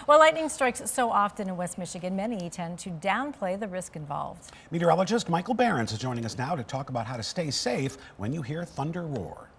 While lightning strikes so often in West Michigan, many tend to downplay the risk involved. Meteorologist Michael Behrens is joining us now to talk about how to stay safe when you hear thunder roar.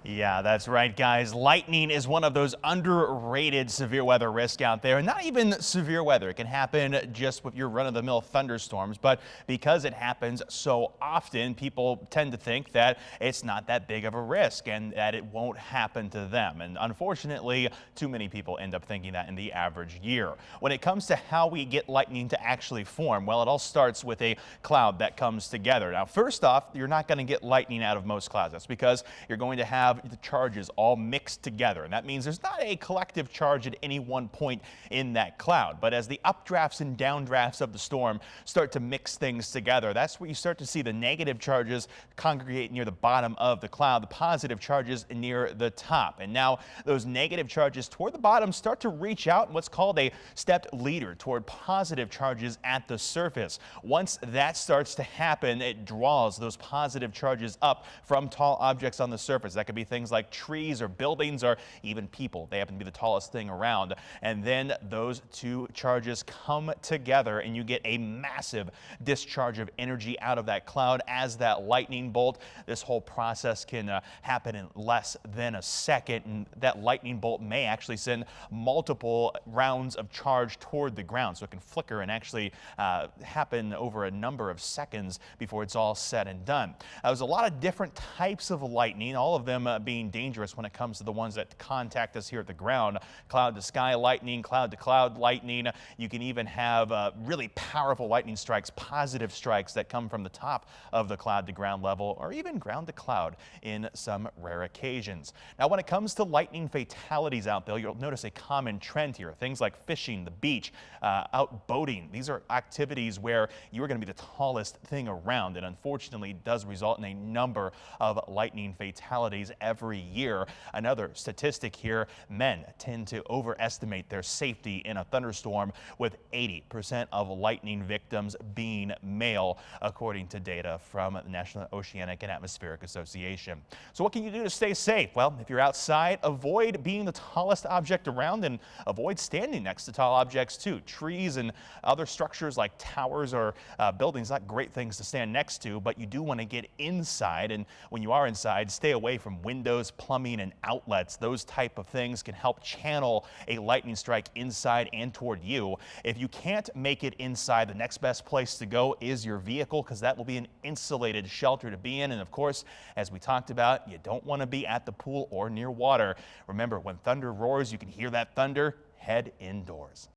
Yeah, that's right, guys. Lightning is one of those underrated severe weather risks out there. And not even severe weather. It can happen just with your run-of-the-mill thunderstorms. But because it happens so often, people tend to think that it's not that big of a risk and that it won't happen to them. And unfortunately, too many people end up thinking that in the average year. When it comes to how we get lightning to actually form, well, it all starts with a cloud that comes together. Now, first off, you're not going to get lightning out of most clouds. That's because you're going to have the charges all mixed together, and that means there's not a collective charge at any one point in that cloud. But as the updrafts and downdrafts of the storm start to mix things together, that's where you start to see the negative charges congregate near the bottom of the cloud, the positive charges near the top. And now those negative charges toward the bottom start to reach out in what's called a stepped leader toward positive charges at the surface. Once that starts to happen, it draws those positive charges up from tall objects on the surface. That could be things like trees or buildings or even people. They happen to be the tallest thing around. And then those two charges come together and you get a massive discharge of energy out of that cloud as that lightning bolt. This whole process can happen in less than a second, and that lightning bolt may actually send multiple rounds of charge toward the ground. So it can flicker and actually happen over a number of seconds before it's all said and done. There's a lot of different types of lightning, all of them being dangerous when it comes to the ones that contact us here at the ground. Cloud to sky lightning, cloud to cloud lightning. You can even have really powerful lightning strikes, positive strikes that come from the top of the cloud to ground level, or even ground to cloud in some rare occasions. Now, when it comes to lightning fatalities out there, you'll notice a common trend here. Things like fishing, the beach, out boating. These are activities where you are going to be the tallest thing around, and unfortunately it does result in a number of lightning fatalities every year. Another statistic here, men tend to overestimate their safety in a thunderstorm, with 80% of lightning victims being male, according to data from the National Oceanic and Atmospheric Association. So what can you do to stay safe? Well, if you're outside, avoid being the tallest object around and avoid standing next to tall objects too. Trees and other structures like towers or buildings, not great things to stand next to, but you do want to get inside. And when you are inside, stay away from windows, plumbing, and outlets. Those type of things can help channel a lightning strike inside and toward you. If you can't make it inside, the next best place to go is your vehicle, because that will be an insulated shelter to be in. And of course, as we talked about, you don't want to be at the pool or near water. Remember, when thunder roars, you can hear that thunder. Head indoors.